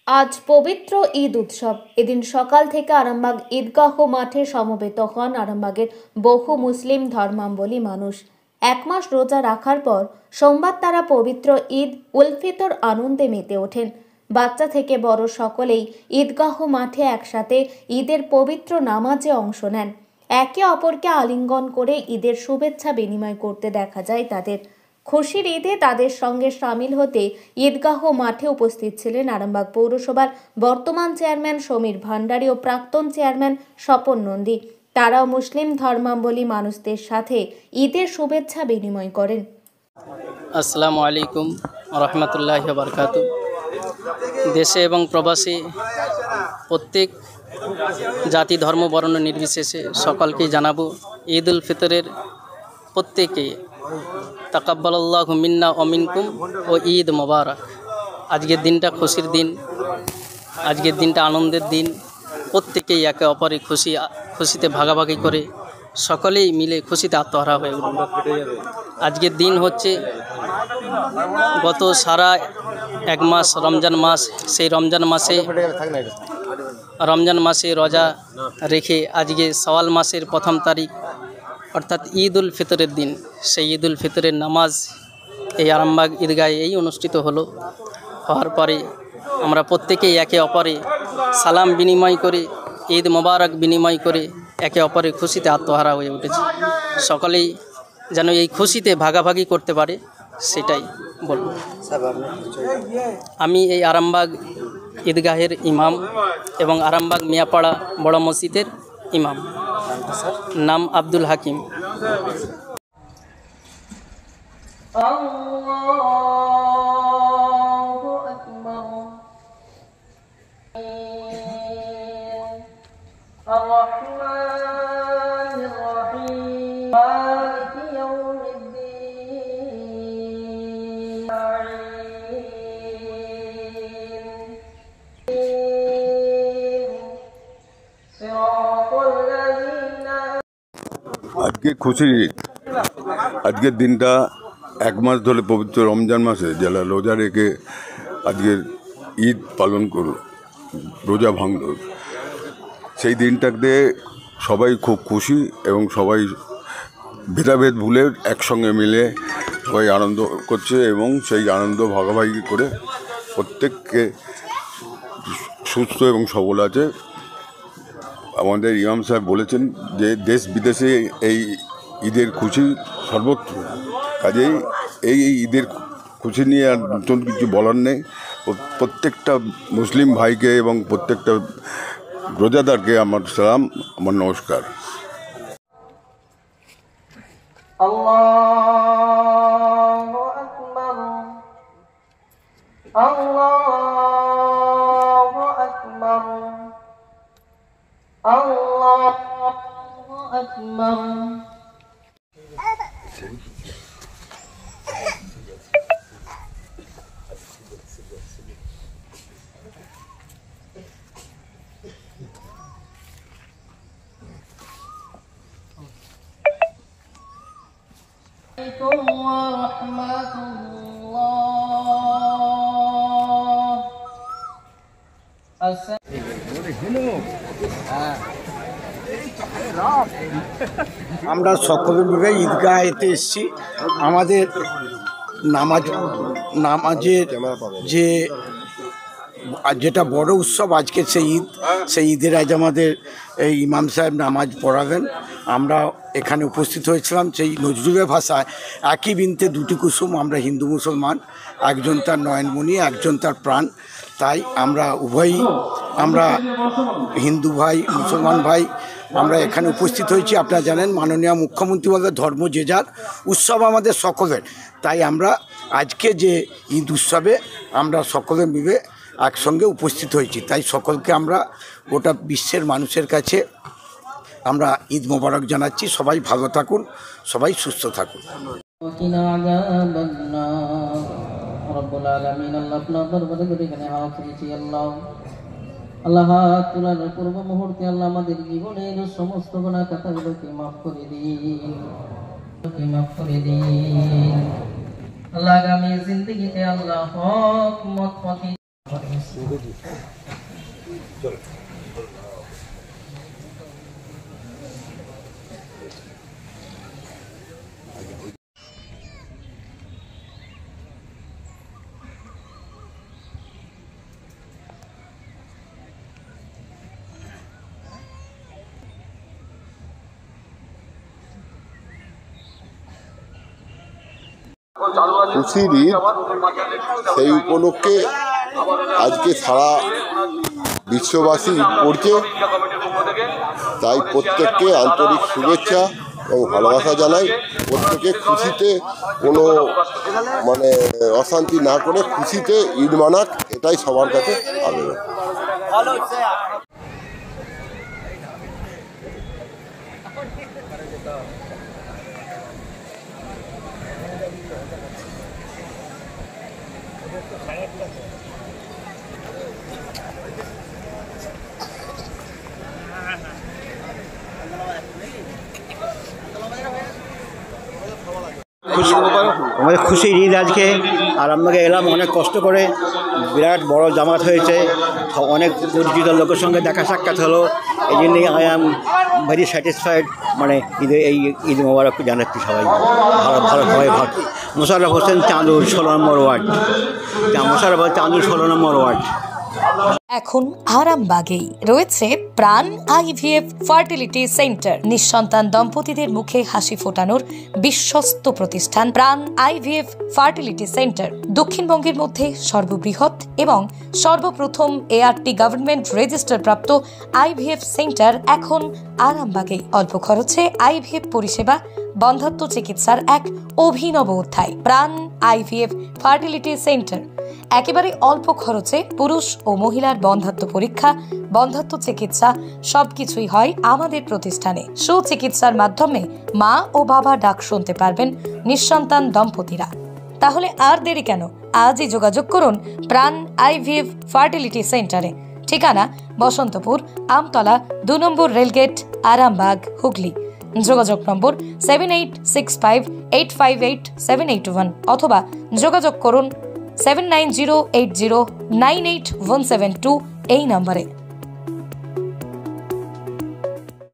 আজ পবিত্র ঈদ উৎসব। এদিন সকাল থেকে আরামবাগ ঈদগাহ মাঠে সমবেত হন আরামবাগের বহু মুসলিম ধর্মাবলম্বী মানুষ। এক মাস রোজা রাখার পর সোমবার তারা পবিত্র ঈদ উল ফিতর আনন্দে মেতে ওঠেন। বাচ্চা থেকে বড় সকলেই ঈদগাহ মাঠে একসাথে ঈদের পবিত্র নামাজে অংশ নেন। একে অপরকে আলিঙ্গন করে ঈদের শুভেচ্ছা বিনিময় করতে দেখা যায় তাদের। খুশির ঈদে তাদের সঙ্গে সামিল হতে ঈদগাহ মাঠে উপস্থিত ছিলেন আরামবাগ পৌরসভার বর্তমান চেয়ারম্যান সমীর ভান্ডারী ও প্রাক্তন চেয়ারম্যান স্বপন নন্দী। তারাও মুসলিম ধর্মাবলম্বী মানুষদের সাথে ঈদের শুভেচ্ছা বিনিময় করেন। আসসালামু আলাইকুম রহমতুল্লাহি ওয়া বারাকাতুহু। দেশে এবং প্রবাসী প্রত্যেক জাতি ধর্ম বর্ণ নির্বিশেষে সকলকেই জানাবো ঈদ উল ফিতরের প্রত্যেকে তাকাব্বালাল্লাহু মিন্না ওয়া মিনকুম ও ঈদ মোবারক। আজকের দিনটা খুশির দিন, আজকের দিনটা আনন্দের দিন। প্রত্যেকেই একে অপরের খুশিতে ভাগাভাগি করে সকলেই মিলে খুশিতে আত্মহারা হয়ে উঠল। আজকের দিন হচ্ছে গত সারা এক মাস রমজান মাস, সেই রমজান মাসে রোজা রেখে আজকে শাওয়াল মাসের প্রথম তারিখ অর্থাৎ ঈদ উল ফিতরের দিন, সেই ঈদ উল ফিতরের নামাজ এই আরামবাগ ঈদগাহে অনুষ্ঠিত হওয়ার পরে আমরা প্রত্যেকেই একে অপরে সালাম বিনিময় করে ঈদ মোবারক বিনিময় করে একে অপরের খুশিতে আত্মহারা হয়ে উঠেছি। সকলেই যেন এই খুশিতে ভাগাভাগি করতে পারে সেটাই বলব। আমি এই আরামবাগ ঈদগাহের ইমাম এবং আরামবাগ মিয়াপাড়া বড় মসজিদের ইমাম। নাম আব্দুল হাকিম। আজকে খুশির ঈদ। আজকের দিনটা এক মাস ধরে পবিত্র রমজান মাসে যারা রোজা রেখে আজকের ঈদ পালন করল, রোজা ভাঙল, সেই দিনটাতে সবাই খুব খুশি এবং সবাই ভেদাভেদ ভুলে একসঙ্গে মিলে সবাই আনন্দ করছে এবং সেই আনন্দ ভাগাভাগি করে প্রত্যেককে সুস্থ এবং সবল আছে। আমাদের ইমাম সাহেব বলেছেন যে দেশ বিদেশে এই ঈদের খুশি সর্বত্র, কাজেই এই ঈদের খুশি নিয়ে আর নতুন কিছু বলার নেই। প্রত্যেকটা মুসলিম ভাইকে এবং প্রত্যেকটা রোজাদারকে আমার সালাম, আমার নমস্কার। আল্লাহু আকবার, আল্লাহু আকবার, আল্লাহু আকবার। আমরা সকলে মিলে ঈদগাহেতে এসেছি। আমাদের নামাজের যেটা বড় উৎসব আজকে সেই ঈদের আজ আমাদের এই ইমাম সাহেব নামাজ পড়াবেন। আমরা এখানে উপস্থিত হয়েছিলাম। সেই নজরুলের ভাষায় একই বৃন্তে দুটি কুসুম, আমরা হিন্দু মুসলমান, একজন তার নয়নমণি, একজন তার প্রাণ। তাই আমরা উভয়ই, আমরা হিন্দু ভাই মুসলমান ভাই, আমরা এখানে উপস্থিত হয়েছি। আপনারা জানেন মাননীয় মুখ্যমন্ত্রী বলে ধর্ম যে যার, উৎসব আমাদের সকলের। তাই আমরা আজকে যে ঈদ উৎসবে আমরা সকলে মিলে একসঙ্গে উপস্থিত হয়েছি। তাই সকলকে আমরা গোটা বিশ্বের মানুষের কাছে আমরা ঈদ মোবারক জানাচ্ছি। সবাই ভালো থাকুন, সবাই সুস্থ থাকুন। রব্বুল আলামিন আল্লাহ আপনার দরবারে করে এখানে হাত তুলেছি। আল্লাহ হাত তোলার পূর্ব মুহূর্তে আল্লাহ আমাদের জীবনের সমস্ত গুনাহ খাতাগুলোকে মাফ করে দিন, আল্লাহ আগামী জিন্দেগিতে আল্লাহ হক মত পথে খুশির ঈদ, সেই উপলক্ষে আজকে সারা বিশ্ববাসী ঈদ পড়ছে। তাই প্রত্যেককে আন্তরিক শুভেচ্ছা এবং ভালোবাসা জানাই। প্রত্যেকে খুশিতে কোনো অশান্তি না করে খুশিতে ঈদ মানাক, এটাই সবার কাছে আবেদন। আমাদের খুশির ঈদ আজকে, আর আমাকে এলাম অনেক কষ্ট করে, বিরাট বড় জামাত হয়েছে, অনেক পরিচিত লোকের সঙ্গে দেখা সাক্ষাৎ হলো, এই জন্যই আই অ্যাম ভেরি স্যাটিসফাইড। এই ঈদ মোবারক জানাচ্ছি সবাই ভালোভাবে মোশাররফ হোসেন চাঁদুর 16 নম্বর ওয়ার্ড। মোশাররফ চাঁদুর 16 নম্বর ওয়ার্ড। এখন আরামবাগেই রয়েছে প্রাণ আইভিএফ ফার্টিলিটি সেন্টার। নিঃসন্তান দম্পতিদের মুখে হাসি ফোটানোর বিশ্বস্ত প্রতিষ্ঠান প্রাণ আইভিএফ ফার্টিলিটি সেন্টার দক্ষিণবঙ্গের মধ্যে সর্ববৃহৎ এবং সর্বপ্রথম এআরটি গভর্নমেন্ট রেজিস্টার প্রাপ্ত আইভিএফ সেন্টার এখন আরামবাগেই। অল্প খরচে আইভিএফ পরিষেবা, বন্ধাত্ম চিকিৎসার এক অভিনব অধ্যায়। প্রাণ আইভিএফ ফার্টিলিটি সেন্টার একেবারে অল্প খরচে পুরুষ ও মহিলার বন্ধাত্ম পরীক্ষা, বন্ধাত্ম চিকিৎসা সবকিছুই হয় আমাদের প্রতিষ্ঠানে। সুচিকিৎসার মাধ্যমে মা ও বাবা ডাক শুনতে পারবেন নিঃসন্তান দম্পতিরা। তাহলে আর দেরি কেন? আজই যোগাযোগ করুন প্রাণ আইভিএফ ফার্টিলিটি সেন্টারে। ঠিকানা বসন্তপুর, আমতলা, 2 নম্বর রেলগেট, আরামবাগ, হুগলি। যোগাযোগ নম্বর 7865858781 অথবা যোগাযোগ করুন 7908098172 এই নম্বরে।